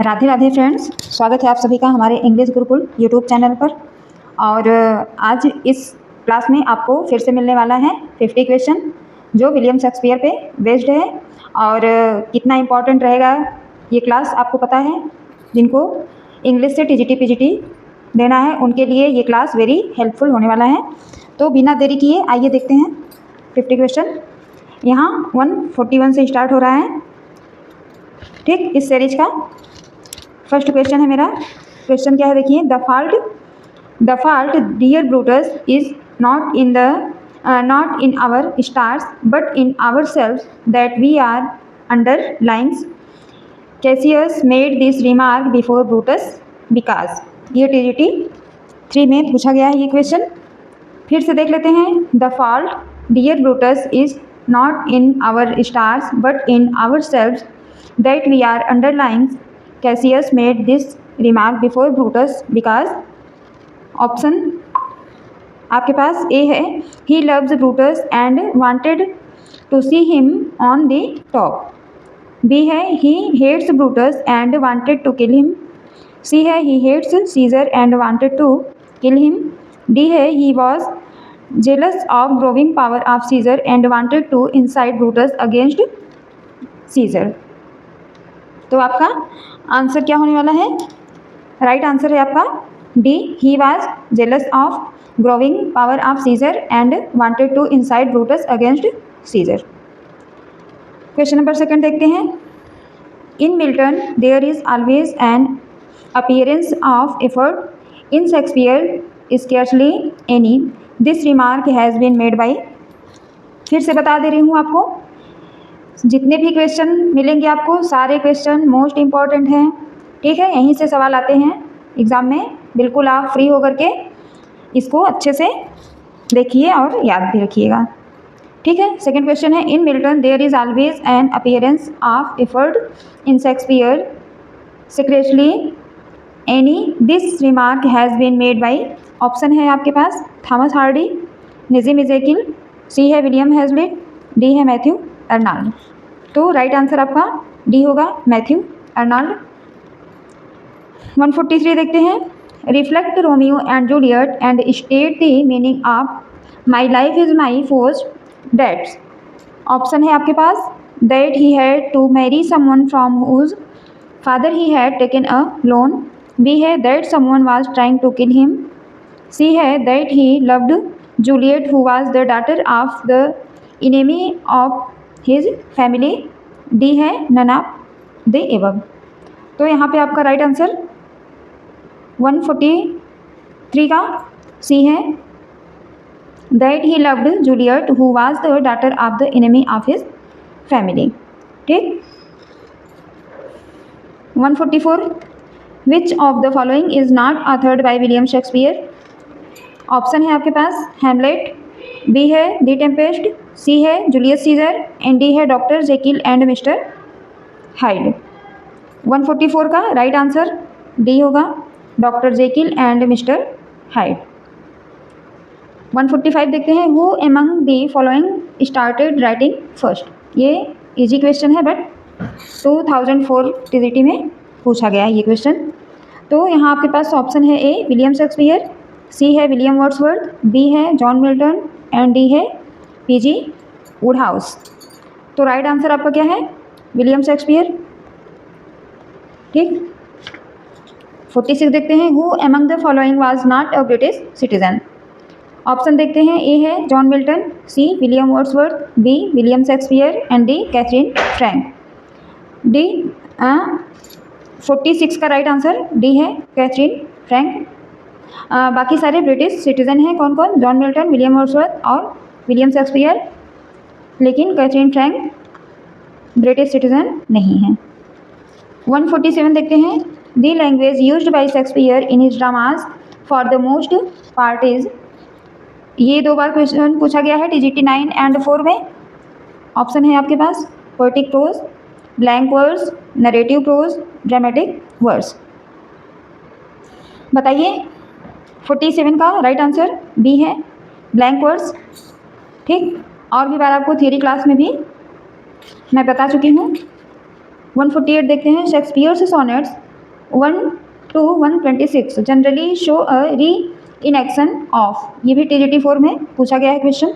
Radhe Radhe friends, स्वागत है आप सभी का हमारे इंग्लिश गुरुकुल यूट्यूब चैनल पर। और आज इस क्लास में आपको फिर से मिलने वाला है 50 क्वेश्चन जो विलियम शेक्सपियर पे बेस्ड है। और कितना इम्पोर्टेंट रहेगा ये क्लास आपको पता है। जिनको इंग्लिश से टीजीटी पीजीटी देना है उनके लिए ये क्लास वेरी हेल्पफुल होने वाला है। तो बिना देरी किए आइए देखते हैं 50 क्वेश्चन। यहाँ 141 से स्टार्ट हो रहा है, ठीक, इस सीरीज का फर्स्ट क्वेश्चन है मेरा। क्वेश्चन क्या है देखिए, the fault dear Brutus is not in our stars but in ourselves that we are underlings. Cassius made this remark before Brutus because. ये टीजीटी 3 में पूछा गया है ये क्वेश्चन। फिर से देख लेते हैं। The fault dear Brutus is not in our stars but in ourselves that we are underlings. Cassius made this remark before Brutus because option आपके पास ए है, he loves Brutus and wanted to see him on the top। B है, he hates Brutus and wanted to kill him। C है, he hates Caesar and wanted to kill him। D है, he was jealous of growing power of Caesar and wanted to incite Brutus against Caesar। तो आपका answer क्या होने वाला है? Right answer है आपका D, he was jealous of growing power of Caesar and wanted to incite Brutus against Caesar. Question number second देखते हैं। In Milton there is always an appearance of effort, in Shakespeare scarcely any. This remark has been made by. फिर से बता दे रही हूँ आपको, जितने भी क्वेश्चन मिलेंगे आपको सारे क्वेश्चन मोस्ट इम्पॉर्टेंट हैं, ठीक है। यहीं से सवाल आते हैं एग्ज़ाम में। बिल्कुल आप फ्री होकर के इसको अच्छे से देखिए और याद भी रखिएगा, ठीक है। सेकंड क्वेश्चन है, in Milton there is always an appearance of effort, in Shakespeare secretly any. This remark has been made by. Option है आपके पास Thomas Hardy, Nissim Ezekiel, C है विलियम हेजलिट, डी है मैथ्यू अर्नाल्ड। तो राइट आंसर आपका D होगा, Matthew Arnold. 143 देखते हैं। Reflect Romeo and Juliet and state the meaning of my life is my first debts. Option है आपके पास that he had to marry someone from whose father he had taken a loan. B है that someone was trying to kill him. C है that he loved Juliet who was the daughter of the enemy of his family. D है none of the above. तो यहाँ पे आपका right answer 143 का सी है, that he loved Juliet who was the daughter of the enemy of his family, ठीक। 144 which of the following is not authored by William Shakespeare. Option है आपके पास Hamlet, B है दी टेम्पेस्ट, सी है जूलियस सीजर एंड डी है doctor Jekyll and mister hide. 144 का right answer D होगा, doctor Jekyll and mister hide. 145 देखते हैं। Who among the following started writing first. ये इजी क्वेश्चन है बट 2004 टीजीटी में पूछा गया है ये क्वेश्चन। तो यहाँ आपके पास ऑप्शन है ए विलियम शेक्सपियर, सी है विलियम वर्ड्सवर्थ, बी है जॉन मिल्टन एंड डी है पीजी वुडहाउस। तो राइट आंसर आपका क्या है? विलियम शेक्सपियर, ठीक। 46 देखते हैं। Who among the following was not a British citizen. Option देखते हैं, ए है John Milton, C William Wordsworth, B William Shakespeare and D Catherine Frank. D 46 का राइट आंसर डी है कैथरीन फ्रैंक। बाकी सारे ब्रिटिश सिटीजन हैं। कौन कौन? जॉन मिल्टन, विलियम वर्ड्सवर्थ और विलियम शेक्सपियर, लेकिन कैथरीन फ्रैंक ब्रिटिश सिटीजन नहीं है। 147 देखते हैं। The language used by Shakespeare in his dramas for the most part is. ये 2 बार क्वेश्चन पूछा गया है टीजीटी 9 एंड 4 में। ऑप्शन है आपके पास poetic prose, blank verse, narrative prose, dramatic verse. बताइए 47 का राइट आंसर बी है ब्लैंक वर्स, ठीक। और भी बार आपको थियरी क्लास में भी मैं बता चुकी हूँ। 148 देखते हैं। Shakespeare's sonnets 1 to 126 generally show a re in action of, ये भी टीजीटी 4 में पूछा गया है क्वेश्चन।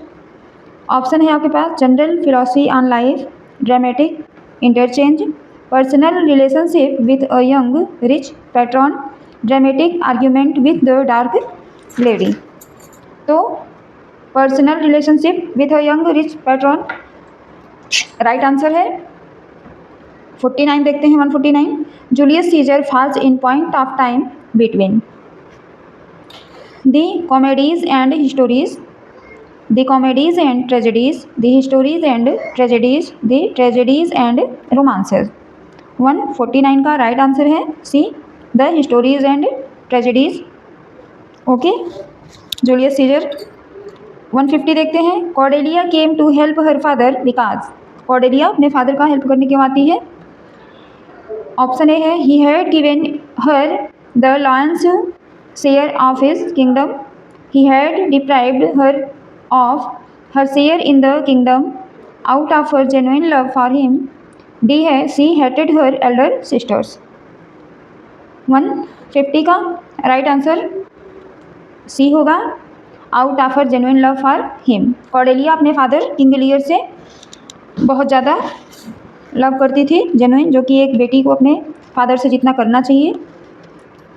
ऑप्शन है आपके पास general philosophy on life, dramatic interchange, personal relationship with a young rich patron, dramatic argument with the dark lady. तो personal relationship with a young rich patron right answer है। 49 देखते हैं 149। Julius Caesar falls in point of time between the comedies and histories, the comedies and tragedies, the histories and tragedies, the tragedies and romances. 149 का right answer है C, the histories and tragedies. Okay, Julius Caesar. 150 देखते हैं। Cordelia came to help her father because, Cordelia अपने father का help करने क्यों आती है? ऑप्शन ए है he had given her the lion's share of his kingdom, he had deprived her of her share in the kingdom out of her genuine love for him. D है she hated her elder sisters. 150 का right answer C होगा, out of her genuine love for him. Cordelia अपने father King Lear से बहुत ज़्यादा love करती थी, genuine, जो कि एक बेटी को अपने फादर से जितना करना चाहिए।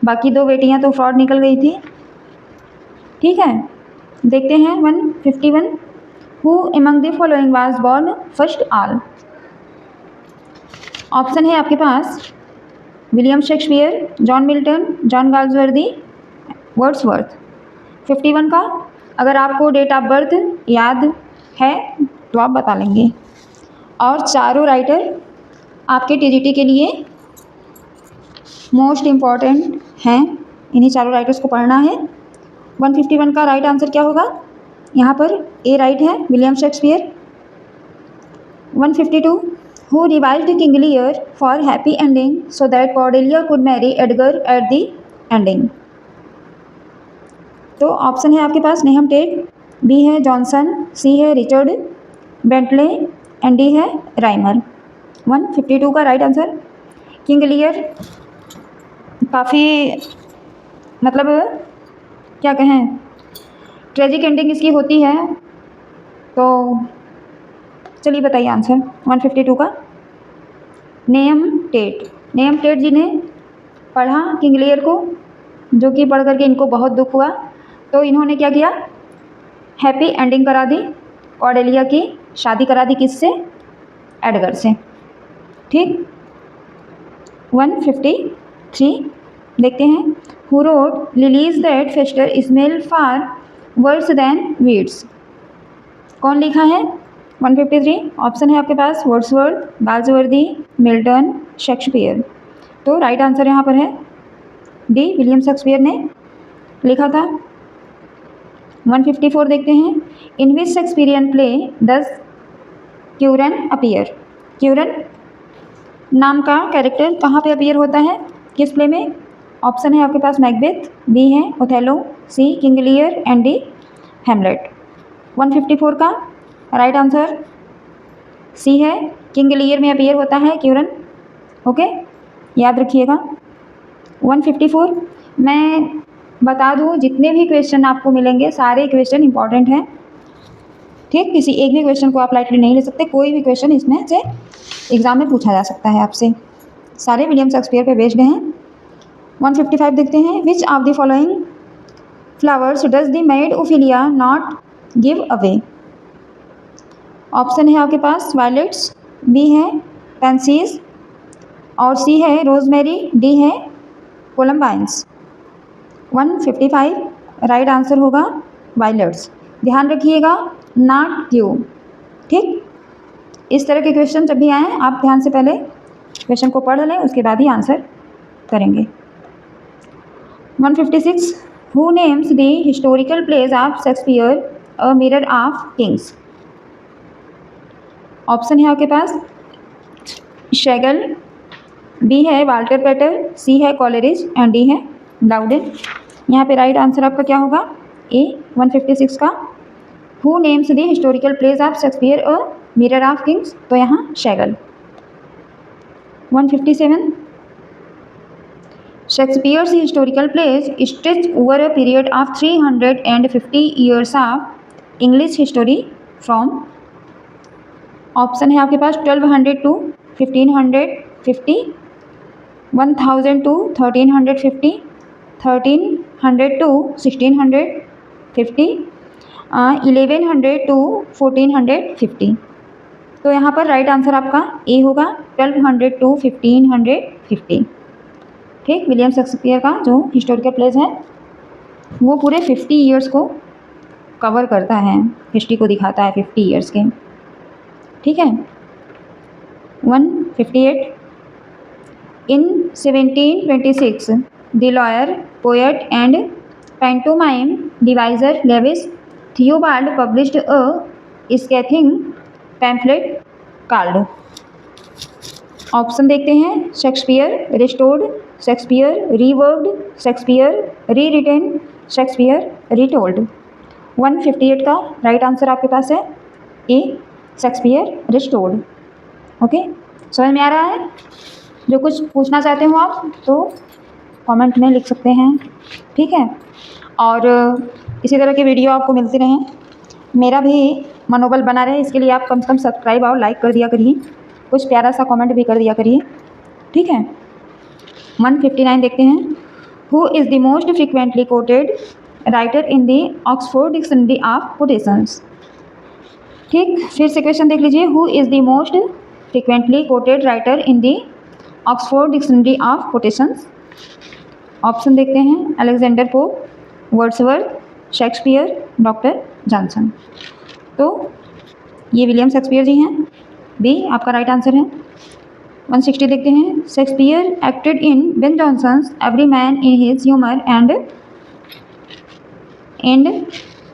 बाकी दो बेटियां तो फ्रॉड निकल गई थी। ठीक है, देखते हैं 151। Who among the following was born first all? Option है आपके पास William Shakespeare, John Milton, John Galsworthy, Wordsworth. 51 का अगर आपको डेट ऑफ बर्थ याद है तो आप बता लेंगे। और चारों राइटर आपके टीजीटी के लिए मोस्ट इम्पॉर्टेंट हैं, इन्हीं चारों राइटर्स को पढ़ना है। 151 का राइट आंसर क्या होगा? यहाँ पर ए राइट है, William Shakespeare. 152 who revised King Lear for happy ending so that Cordelia could Mary Edgar at the ending. तो ऑप्शन है आपके पास नेहम टेट, बी है जॉनसन, सी है रिचर्ड बेंटले एंड डी है राइमर। 152 का राइट आंसर किंग लियर काफ़ी मतलब क्या कहें ट्रेजिक एंडिंग इसकी होती है। तो चलिए बताइए आंसर 152 का। नेहम टेट, नेहम टेट जी ने पढ़ा किंग लियर को, जो कि पढ़ करके इनको बहुत दुख हुआ, तो इन्होंने क्या किया, हैप्पी एंडिंग करा दी, कॉर्डेलिया की शादी करा दी किससे? एडगर से। ठीक, 153 देखते हैं। Who wrote lilies that fester smell far worse than weeds? कौन लिखा है? 153 ऑप्शन है आपके पास वर्ड्सवर्थ, गाल्सवर्दी, मिल्टन, शेक्सपियर। तो राइट आंसर यहाँ पर है डी, विलियम शेक्सपियर ने लिखा था। 154 देखते हैं। In which Shakespearean play does Curan appear? Curan नाम का कैरेक्टर कहाँ पे अपीयर होता है, किस प्ले में? ऑप्शन है आपके पास मैकबेथ, बी है Othello, C King Lear and D Hamlet. 154 का राइट आंसर सी है, किंग लियर में अपीयर होता है क्यूरन। ओके, याद रखिएगा। 154 मैं बता दूँ, जितने भी क्वेश्चन आपको मिलेंगे सारे क्वेश्चन इंपॉर्टेंट हैं। ठीक, किसी एक भी क्वेश्चन को आप लाइटली नहीं ले सकते, कोई भी क्वेश्चन इसमें से एग्जाम में पूछा जा सकता है आपसे, सारे विलियम शेक्सपियर पे बेस्ड हैं। 155 देखते हैं। Which of the following flowers does the made Ophelia not give away? Option है आपके पास वायलेट्स, बी है पेंसीज और सी है रोजमेरी, डी है कोलम्बाइन्स। 155 राइट आंसर होगा वायलेट्स। ध्यान रखिएगा, नॉट गिव। ठीक, इस तरह के क्वेश्चन जब भी आएँ आप ध्यान से पहले क्वेश्चन को पढ़ लें, उसके बाद ही आंसर करेंगे। 156 who names the historical plays of Shakespeare a mirror of Kings? Option है आपके पास शेगल, बी है वाल्टर पेटर, सी है कॉलेरिज एंड डी है डाउडेन। यहाँ पे राइट आंसर आपका क्या होगा? ए 156 का। Who names the historical plays of Shakespeare a mirror of kings? तो यहाँ Schlegel. 157 Shakespeare's historical plays stretch over a period of 350 years of English history from. Option है आपके पास 1200 टू 1550, 1000 टू 1350, 1300 टू 1650, 1100 टू 1450। तो यहाँ पर right answer आपका A होगा 1200 टू 1550। ठीक, विलियम शेक्सपियर का जो हिस्टोरिकल प्लेस है वो पूरे 50 ईयर्स को कवर करता है, हिस्ट्री को दिखाता है 50 ईयर्स के। ठीक है। 158 in 1726 the lawyer, poet and pantomime deviser Lewis Theobald published a scathing pamphlet card. Option देखते हैं, Shakespeare restored, Shakespeare reworked, Shakespeare rewritten, Shakespeare retold. 158 का राइट आंसर आपके पास है ए, शेक्सपियर रिस्टोर्ड। ओके, समझ में आ रहा है? जो कुछ पूछना चाहते हो आप तो कमेंट में लिख सकते हैं। ठीक है, और इसी तरह के वीडियो आपको मिलते रहें, मेरा भी मनोबल बना रहे, इसके लिए आप कम से कम सब्सक्राइब और लाइक कर दिया करिए, कुछ प्यारा सा कमेंट भी कर दिया करिए। ठीक है। 159 देखते हैं, who is the most frequently coated writer in the Oxford dictionary of quotations. ठीक, फिर से क्वेश्चन देख लीजिए, who is the most frequently coated writer in the Oxford dictionary of quotations. Option देखते हैं, Alexander pope, Wordsworth, Shakespeare, doctor Johnson. तो ये William Shakespeare जी हैं, बी आपका राइट आंसर है। 160 देखते हैं, Shakespeare acted in Ben Jonson's every man in his humour and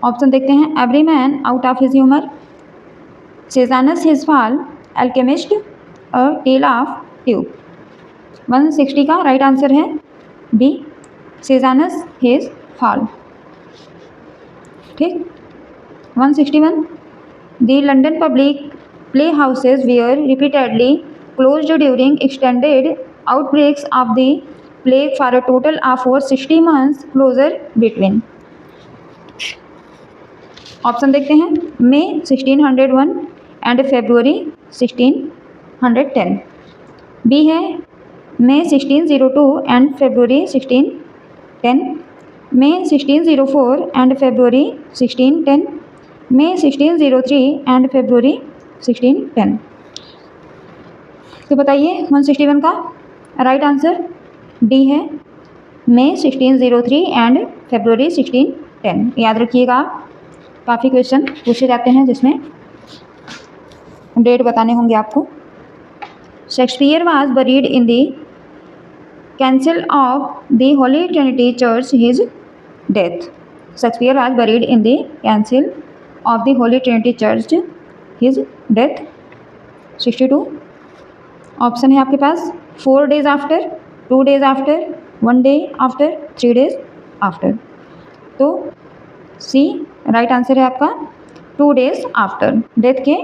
option देखते हैं, every man out of his humour, Sejanus his fall, alchemist, a tale of tube. 160 का right answer है B, Sejanus his fall. ठीक। 161 the London public play houses were repeatedly closed during extended outbreaks of the plague for a total of over 60 months closure between. Option देखते हैं, मे 1601 and February 1610। B है मे 1602 and February 1610, may 1604 and February 1610, may 1603 and February 1610। तो बताइए 161 का right answer D है, मे 1603 and February 1610। याद रखिएगा, काफ़ी क्वेश्चन पूछे जाते हैं जिसमें डेट बताने होंगे आपको। Shakespeare was buried in the cancel of the Holi Trinity church his death. Shakespeare was buried in the cancel of the Holi Trinity church his death. 62 option है आपके पास, 4 days after, 2 days after, 1 day after, 3 days after. तो सी right answer है आपका 2 days after. Death के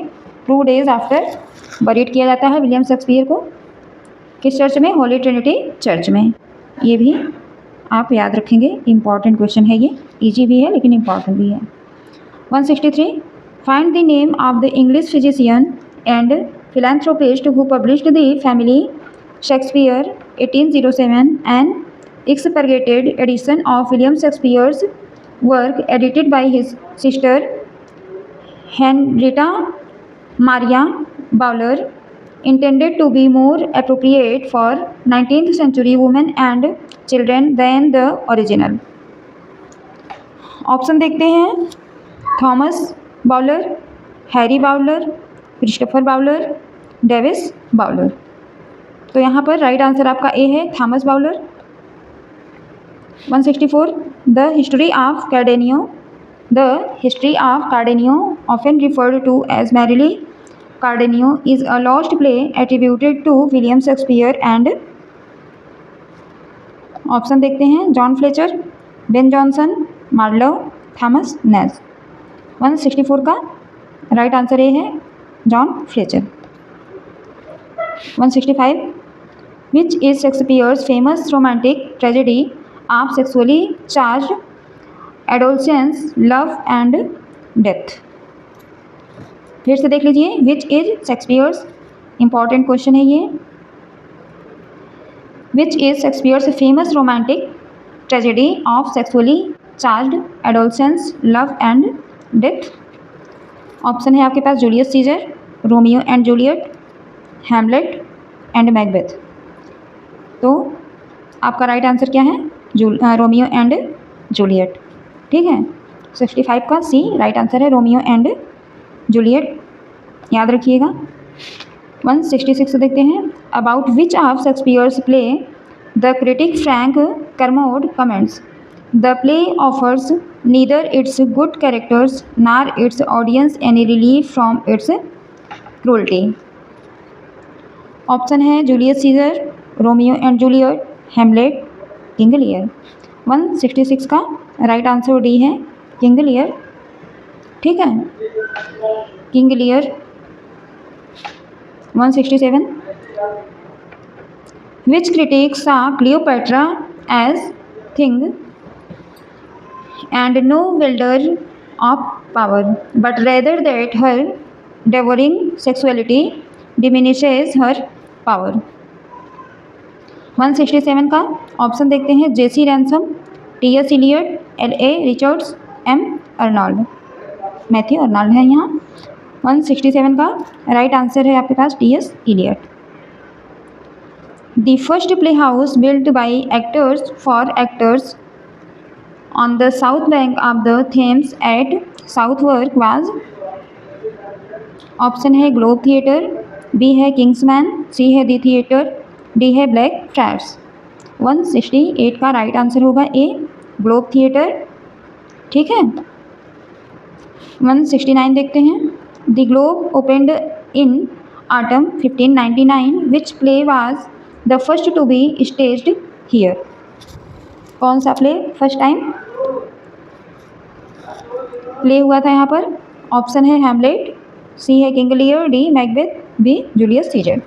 2 days after buried किया जाता है William Shakespeare को। किस चर्च में? होली ट्रिनिटी चर्च में। ये भी आप याद रखेंगे, इम्पॉर्टेंट क्वेश्चन है ये, इजी भी है लेकिन इम्पॉर्टेंट भी है। 163 find the name of the English physician and philanthropist who published the family Shakespeare 1807 and expurgated edition of William Shakespeare's work edited by his sister Henrietta Maria Bowdler, intended to be more appropriate for 19th century women and children than the original। Option देखते हैं, Thomas Bowdler, Harry Bowdler, Christopher Bowdler, Davis Bowdler. तो यहाँ पर right answer आपका A है, Thomas Bowdler. 164 the history of Cardenio, the history of Cardenio often referred to as merely Cardenio is a lost play attributed to William Shakespeare and option देखते हैं, John Fletcher, Ben Jonson, Marlowe, Thomas Nashe. 164 का right answer ये है, John Fletcher. 165 which is Shakespeare's famous romantic tragedy of sexually charge adolescence love and death. फिर से देख लीजिए, which is Shakespeare's, important question है ये। Which is Shakespeare's famous romantic tragedy of sexually charge adolescence love and death. Option है आपके पास Julius Caesar, Romeo and Juliet, Hamlet and Macbeth. तो आपका राइट आंसर क्या है? Romeo and Juliet. ठीक है, 65 का सी राइट आंसर है, रोमियो एंड जूलियट, याद रखिएगा। 166 देखते हैं, about which of Shakespeare's play the critic Frank Kermode comments the play offers neither its good characters nor its audience any relief from its cruelty. Option है Julius Caesar, Romeo and Juliet, Hamlet, King Lear. 166 का right answer D है, King लियर। ठीक है, King Lear. 167, which critic saw Cleopatra as thing and no wielder of power but rather that her devouring sexuality diminishes her power। 167 का option देखते हैं, JC Ransom, TS. Eliot, LA. Richards, M. Arnold. Matthew Arnold है यहाँ। 167 का right answer है आपके पास TS. Eliot. The first play house built by actors for actors on the south bank of the Thames at Southwark was. Option है Globe theatre, B है Kingsman, C है the theatre, D है Blackfriars. 168 का right answer होगा ए, globe theatre. ठीक है, 169 देखते हैं, the Globe opened in autumn 1599 which play was the first to be staged here. कौन सा प्ले फर्स्ट टाइम प्ले हुआ था यहाँ पर? ऑप्शन है हैमलेट, सी है King Lear, D Macbeth, B Julius Caesar.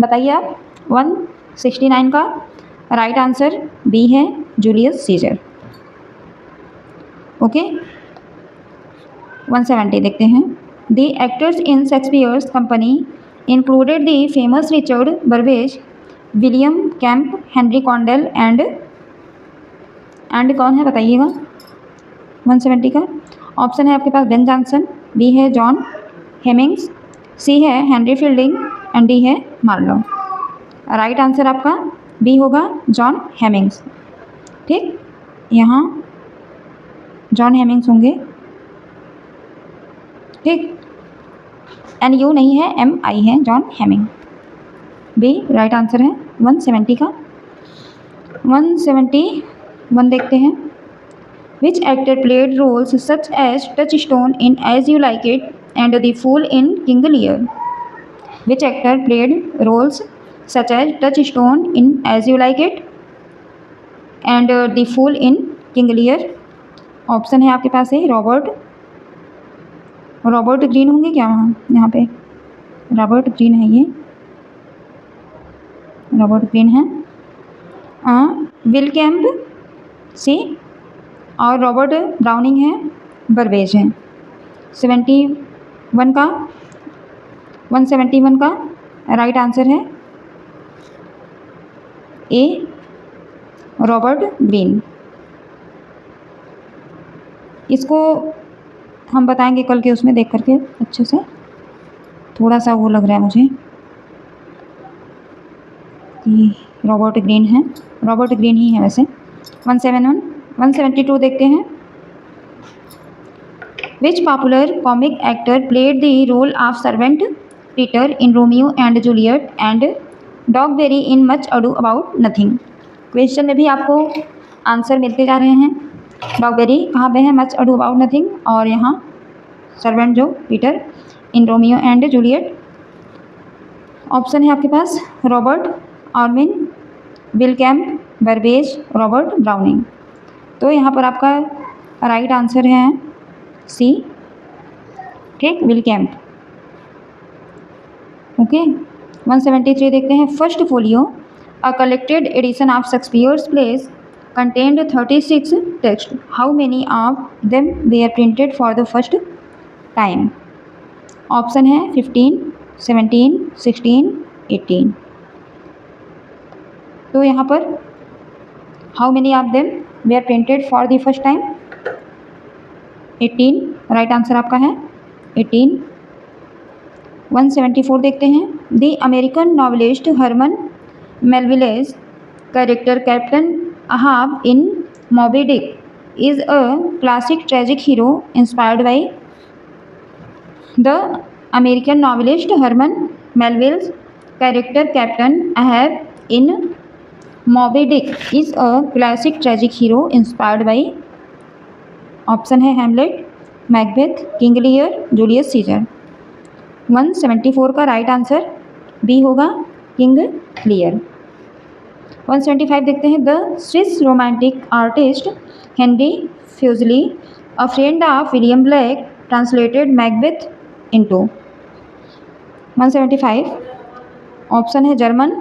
बताइए आप। 169 का राइट आंसर बी है, जूलियस सीजर। ओके, 170 देखते हैं, the actors in Shakespeare's company included the famous Richard Burbage, William Kemp, Henry Condell and कौन है बताइएगा। 170 का ऑप्शन है आपके पास बेन जॉनसन, बी है जॉन हेमिंग्स, सी है हेनरी फील्डिंग एंड डी है मार्लो। राइट आंसर आपका बी होगा, जॉन हेमिंग्स। ठीक, यहाँ जॉन हेमिंग्स होंगे। ठीक, एन यू नहीं है, एम आई है, John Heming. B right answer है 170 का। 171 देखते हैं, which actor played roles such as Touchstone in As You Like It and the fool in King Lear. Which actor played roles such as Touchstone in As You Like It and the fool in King Lear. Option है आपके पास है Robert green होंगे क्या वहाँ, यहाँ पे Robert Greene है, ये रॉबर्ट ग्रीन है, विल कैम्प सी, और रॉबर्ट ब्राउनिंग है, बर्बेज है। 171 का राइट आंसर है ए, रॉबर्ट ग्रीन। इसको हम बताएंगे कल के उसमें देख करके अच्छे से, थोड़ा सा वो लग रहा है मुझे कि रॉबर्ट ग्रीन है, रॉबर्ट ग्रीन ही है वैसे। 172 देखते हैं, which popular comic actor played the role of servant Peter in Romeo and Juliet and Dogberry in much ado about nothing. Question में भी आपको आंसर मिलते जा रहे हैं। डॉगबेरी कहाँ पे है, मच अडू अबाउट नथिंग, और यहाँ सर्वेंट जो Peter in Romeo and Juliet. Option है आपके पास Robert Armin, Will Kemp, Burbage, Robert Browning. तो यहाँ पर आपका राइट आंसर है सी, ठीक, विल कैम्प। ओके, 173 देखते हैं, First Folio a collected edition of Shakespeare's plays contained 36 text. How many of them were printed for the first time? Option है 15, 17, 16, 18। तो यहाँ पर how many of them were printed for the first time? 18, right answer आपका है 18। 174 देखते हैं, the American novelist Herman Melville's character captain Ahab in Moby Dick is a classic tragic hero inspired by the American novelist Herman Melville's character Captain Ahab in Moby Dick is a classic tragic hero inspired by option है Hamlet, Macbeth, King Lear, Julius Caesar. 174 का right answer B होगा, King Lear. 175 देखते हैं, the Swiss romantic artist Henry Fuseli a friend of William Blake translated Macbeth into. 175 option है German,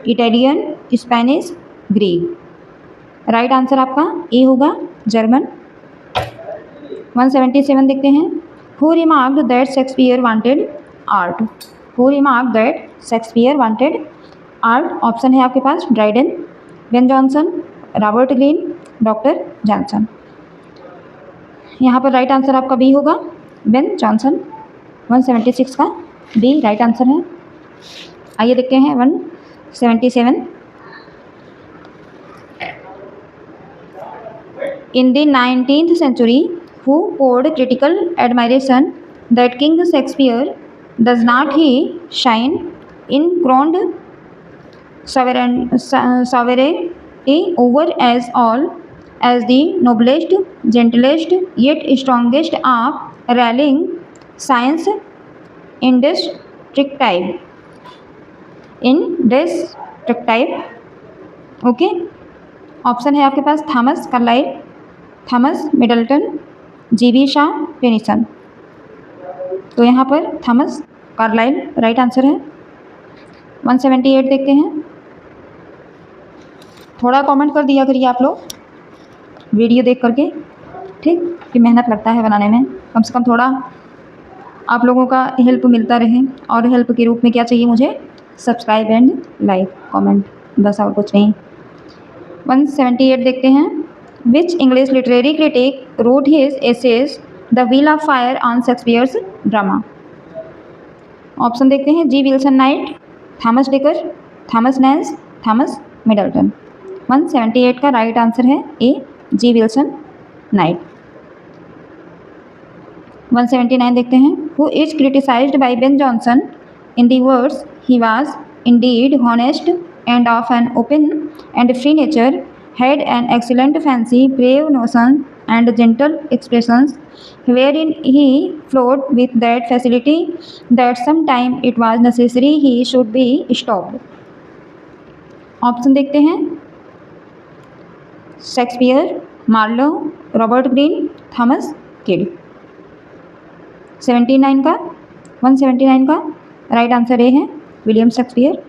Italian, Spanish, Greek. Right answer आपका A होगा, German. 177 देखते हैं, who remarked that Shakespeare wanted art. Who remarked that Shakespeare wanted art. Option है आपके पास Dryden, Ben Jonson, Robert Greene, doctor Johnson. यहाँ पर राइट आंसर आपका बी होगा, बेन जॉनसन। 176 का बी राइट आंसर है। आइए देखते हैं 177। In the 19th century, who poured critical admiration that King Shakespeare does not he shine in crowned sovereignty over as all as the noblest, gentlest, yet strongest of rallying science indestructible. Okay, option है आपके पास Thomas Carlyle, Thomas Middleton, GB Shaw, Tennyson. तो यहाँ पर Thomas Carlyle right answer है। 178 देखते हैं, थोड़ा कमेंट कर दिया करिए आप लोग वीडियो देख करके, ठीक, कि मेहनत लगता है बनाने में, कम से कम थोड़ा आप लोगों का हेल्प मिलता रहे। और हेल्प के रूप में क्या चाहिए मुझे? सब्सक्राइब एंड लाइक कमेंट, बस और कुछ नहीं। 178 देखते हैं, which English literary critic wrote his essays the wheel of fire on Shakespeare's drama. Option देखते हैं, G Wilson Knight, Thomas Dekker, Thomas Nashe, Thomas Middleton. 178 का राइट आंसर है ए, जी विल्सन नाइट। 179 देखते हैं, who is criticised by Ben Jonson in the words he was indeed honest and of an open and free nature, had an excellent fancy, brave notions and gentle expressions, wherein he flowed with that facility that sometime it was necessary he should be stopped. Option देखते हैं, Shakespeare, Marlowe, Robert Greene, Thomas Kyd. 79 का 179 का right answer A है, William Shakespeare.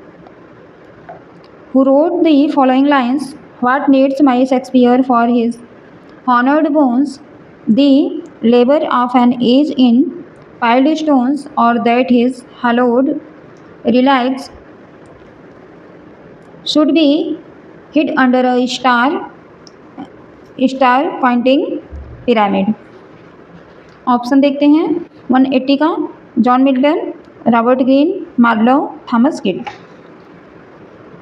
Who wrote the following lines? What needs my Shakespeare for his honored bones? The labor of an age in piled stones, or that his hallowed relics should be hid under a star pointing pyramid. Option देखते हैं, 180 का John Milton, Robert Greene, Marlowe, Thomas Kyd.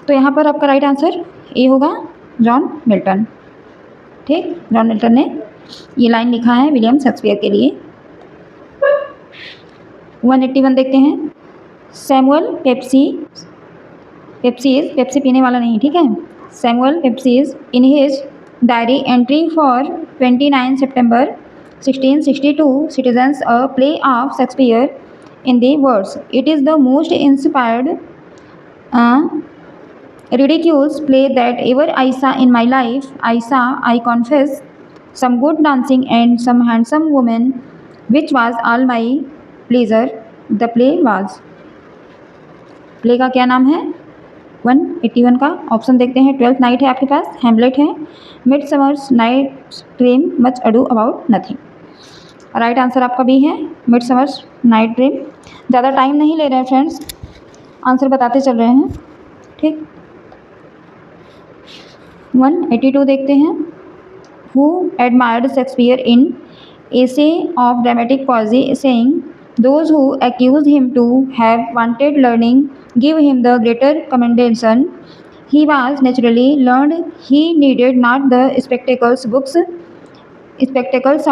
तो यहाँ पर आपका right answer A होगा, John Milton. ठीक, John Milton ने ये लाइन लिखा है विलियम शेक्सपियर के लिए। 181 देखते हैं, सैमुअल पेप्सी पीने वाला नहीं, ठीक है, Samuel Pepys in his diary entry for 29 September 1662 citizens a play of Shakespeare in the words, it is the most inspired ridiculous play that ever I saw in my life. I confess, some good dancing and some handsome women, which was all my pleasure. The play was. Play का क्या नाम है? 181 का option देखते हैं। Twelfth night है आपके पास, हेमलेट है, mid summers night dream, much ado about nothing. Right answer आपका बी है, मिड समर्स नाइट ड्रीम। ज़्यादा टाइम नहीं ले रहे हैं फ्रेंड्स, आंसर बताते चल रहे हैं। ठीक, 182 देखते हैं। Who admired Shakespeare in essay of dramatic poesy, saying, "Those who accuse him to have wanted learning give him the greater commendation. He was naturally learned. He needed not the spectacles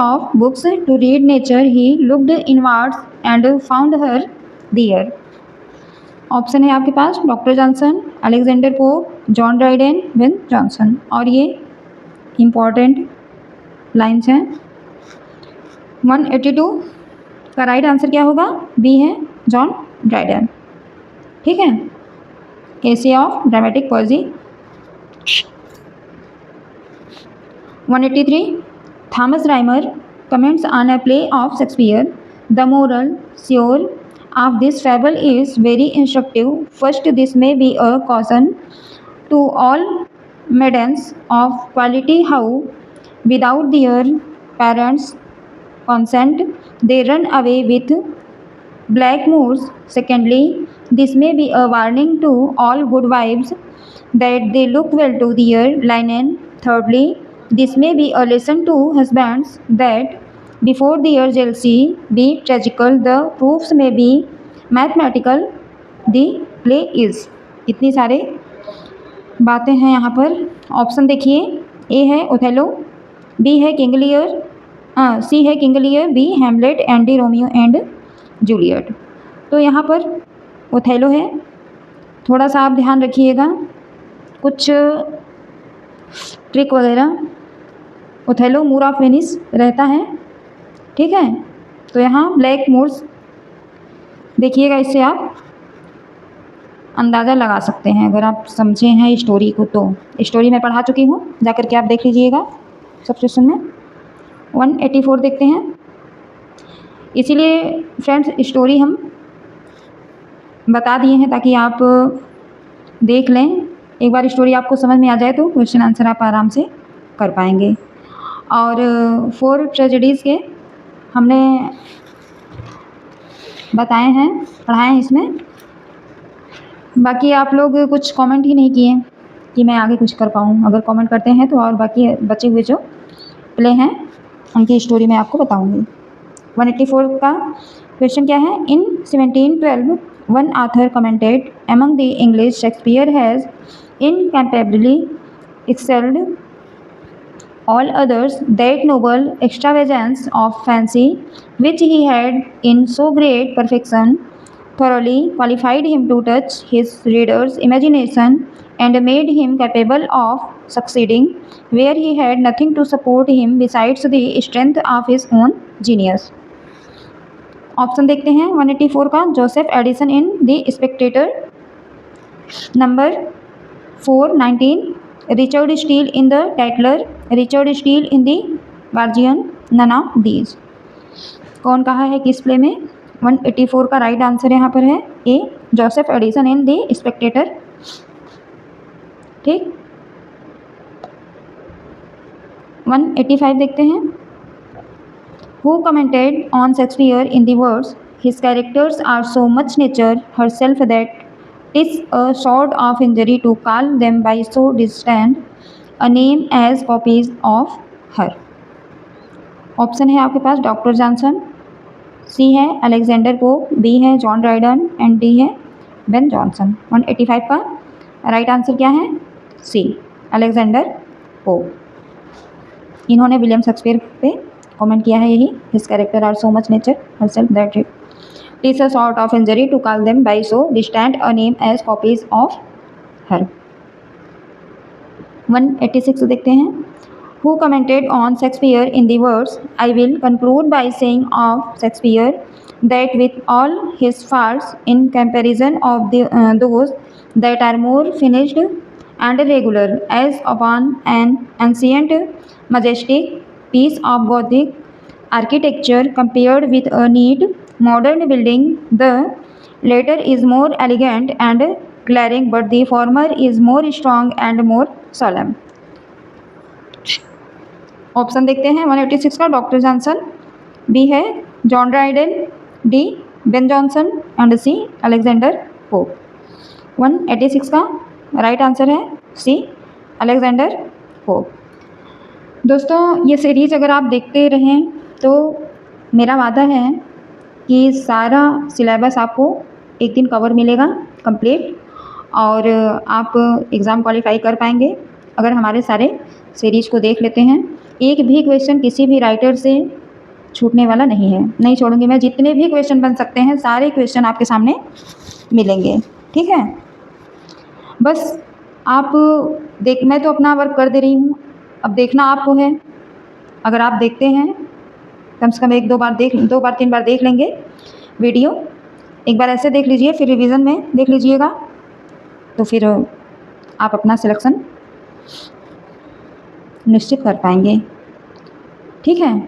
of books to read nature. He looked inwards and found her there." Option है आपके पास doctor Johnson, Alexander Pope, John Dryden, Ben Jonson. और ये important lines हैं। 182 का right answer क्या होगा? B है, जॉन ड्राइडन। ठीक है, essay of dramatic poesy. 183 Thomas Rymer comments on a play of Shakespeare. The moral sure of this fable is very instructive. First, this may be a caution to all maidens of quality how, without their parents' consent, they run away with blackamoors. Secondly, this may be a warning to all good wives that they look well to their linen. Thirdly, this may be a lesson to husbands that before their jealousy be tragical, the proofs may be mathematical. The play is। इतनी सारे बातें हैं यहाँ पर। Option देखिए, A है Othello, B है King Lear, C है King Lear, B Hamlet and D Romeo and Juliet. तो यहाँ पर ओथेलो है, थोड़ा सा आप ध्यान रखिएगा, कुछ ट्रिक वगैरह। ओथेलो मूर ऑफ वेनिस रहता है, ठीक है। तो यहाँ ब्लैक मूर्स देखिएगा, इससे आप अंदाज़ा लगा सकते हैं अगर आप समझे हैं स्टोरी को। तो स्टोरी मैं पढ़ा चुकी हूँ, जाकर के आप देख लीजिएगा सब्सक्रिप्शन में। 184 देखते हैं। इसीलिए फ्रेंड्स स्टोरी हम बता दिए हैं ताकि आप देख लें, एक बार स्टोरी आपको समझ में आ जाए तो क्वेश्चन आंसर आप आराम से कर पाएंगे। और 4 ट्रेजेडीज़ के हमने बताए हैं, पढ़ाए हैं इसमें। बाकी आप लोग कुछ कमेंट ही नहीं किए कि मैं आगे कुछ कर पाऊँ। अगर कमेंट करते हैं तो और बाकी बचे हुए जो प्ले हैं उनकी स्टोरी मैं आपको बताऊँगी। 184 का क्वेश्चन क्या है? In 1712 one author commented among the English Shakespeare has incomparably excelled all others that noble extravagance of fancy which he had in so great perfection thoroughly qualified him to touch his reader's imagination and made him capable of succeeding where he had nothing to support him besides the strength of his own genius। Option देखते हैं 184 का। Joseph Addison in the Spectator, number 4 19। Richard Steele in the Tatler, Richard Steele in the Guardian, none of these. कौन कहा है किस play में? 184 का right answer यहाँ पर है A, Joseph Addison in the Spectator. ठीक, 185 देखते हैं। Who commented on Shakespeare in the words, his characters are so much nature herself that it's a sort of injury to call them by so distant a name as copies of her। Option है आपके पास doctor Johnson, C है Alexander Pope, B है John Dryden and D है Ben Jonson. 185 का right answer क्या है? C, Alexander Pope. इन्होंने विलियम शेक्सपियर पे कमेंट किया है यही, his character are so much nature herself that it's a sort of injury to call them by so distant a name as copies of her। 186 देखते हैं। Who commented on Shakespeare in the words, I will conclude by saying of Shakespeare that with all his faults in comparison of those that are more finished and regular, as upon an ancient majestic piece of Gothic architecture compared with a neat modern building, the later is more elegant and glaring, but the former is more strong and more solemn. Option देखते हैं 186 का doctor Johnson, B है John Dryden, D Ben Jonson and C Alexander Pope. 186 का right answer है C Alexander pope. दोस्तों ये series अगर आप देखते रहें तो मेरा वादा है कि सारा सिलेबस आपको एक दिन कवर मिलेगा कंप्लीट, और आप एग्ज़ाम क्वालिफाई कर पाएंगे अगर हमारे सारे सीरीज को देख लेते हैं। एक भी क्वेश्चन किसी भी राइटर से छूटने वाला नहीं है, नहीं छोड़ूंगी मैं। जितने भी क्वेश्चन बन सकते हैं सारे क्वेश्चन आपके सामने मिलेंगे, ठीक है। बस आप मैं तो अपना वर्क कर दे रही हूँ, अब देखना आपको है। अगर आप देखते हैं कम से कम दो बार 3 बार देख लेंगे वीडियो, एक बार ऐसे देख लीजिए फिर रिवीजन में देख लीजिएगा, तो फिर आप अपना सिलेक्शन निश्चित कर पाएंगे, ठीक है।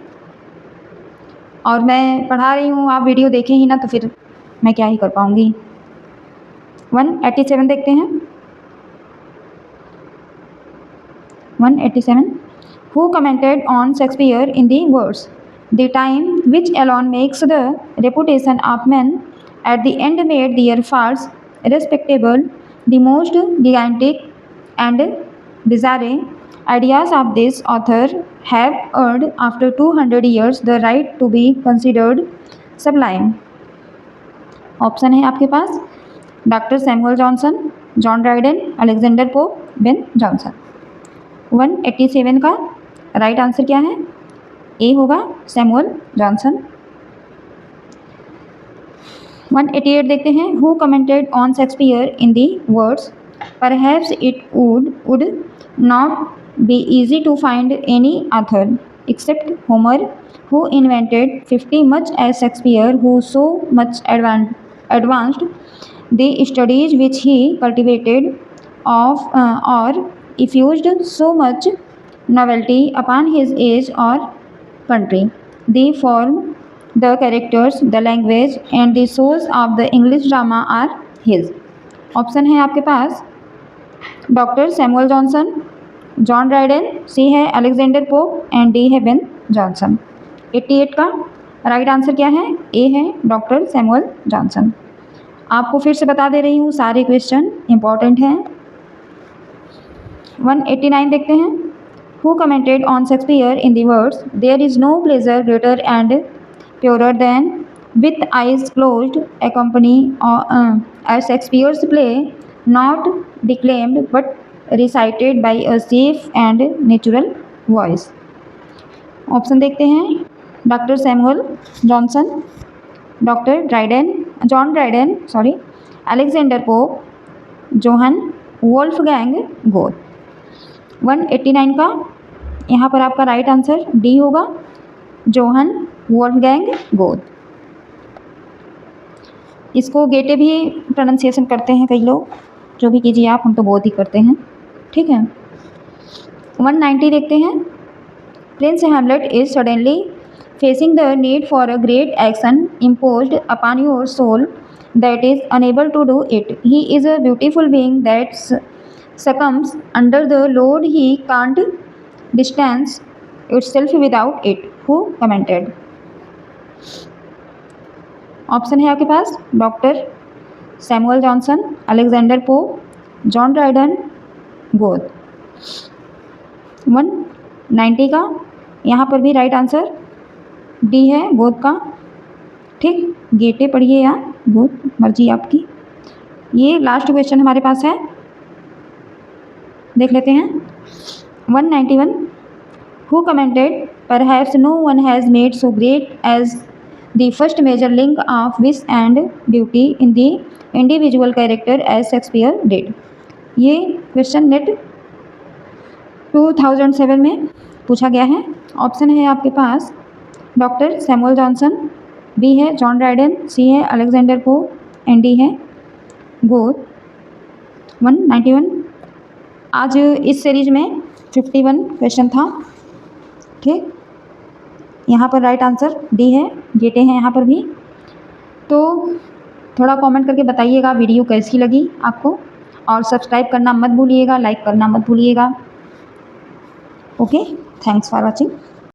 और मैं पढ़ा रही हूँ, आप वीडियो देखें ही ना तो फिर मैं क्या ही कर पाऊँगी। 187 देखते हैं। 187 Who commented on Shakespeare in the words, "The time which alone makes the reputation of men at the end made their faults respectable, the most gigantic and bizarre ideas of this author have earned after 200 years the right to be considered sublime"। Option है आपके पास doctor Samuel Johnson, John Dryden, Alexander Pope, Ben Jonson. 187 का right answer क्या है? ए होगा Samuel Johnson. 188 देखते हैं। Who commented on Shakespeare in the words, perhaps it would not be easy to find any author except Homer who invented 50 much as Shakespeare who so much advanced the studies which he cultivated or effused so much novelty upon his age or country. The form, the characters, the language and the source of the English drama are his। Option है आपके पास doctor Samuel Johnson, John Dryden, C है Alexander Pope and D है Ben Jonson. 88 का right answer क्या है? ए है doctor Samuel Johnson. आपको फिर से बता दे रही हूँ सारे क्वेश्चन इंपॉर्टेंट हैं। 189 देखते हैं। Who commented on Shakespeare in the words, there is no pleasure greater and purer than with eyes closed accompany as Shakespeare's play not declaimed but recited by a safe and natural voice। Option देखते हैं doctor Samuel Johnson, John Dryden, Alexander pope, Johan Wolfgang Goth. 189 का यहाँ पर आपका right answer D होगा, Johan Wolfgang Goth. इसको गेटे भी प्रोनाउंसिएशन करते हैं कई लोग, जो भी कीजिए आप, हम तो गोथ ही करते हैं, ठीक है। 190 देखते हैं। Prince Hamlet is suddenly facing the need for a great action imposed upon your soul that is unable to do it. He is a beautiful being that succumbs under the load he can't distance itself without it. Who commented? Option है आपके पास doctor Samuel Johnson, Alexander Pope, John Dryden, Goethe. 190 का यहाँ पर भी right answer D है Goethe का, ठीक। गेटे पढ़िए या गोथ, मर्जी आपकी। ये लास्ट क्वेश्चन हमारे पास है, देख लेते हैं। 191 who commented, perhaps no one has made so great as the first major link of wish and duty in the individual character as Shakespeare did. ये क्वेश्चन नेट 2007 में पूछा गया है। ऑप्शन है आपके पास डॉक्टर सैमुअल जॉनसन, बी है John Dryden, C है अलेक्जेंडर पोप एंड डी है गोथ। 191 आज इस सीरीज में 51 क्वेश्चन था, ठीक। यहाँ पर राइट आंसर डी है, गेटे हैं यहाँ पर भी। तो थोड़ा कमेंट करके बताइएगा वीडियो कैसी लगी आपको, और सब्सक्राइब करना मत भूलिएगा, लाइक करना मत भूलिएगा। Okay, thanks for watching.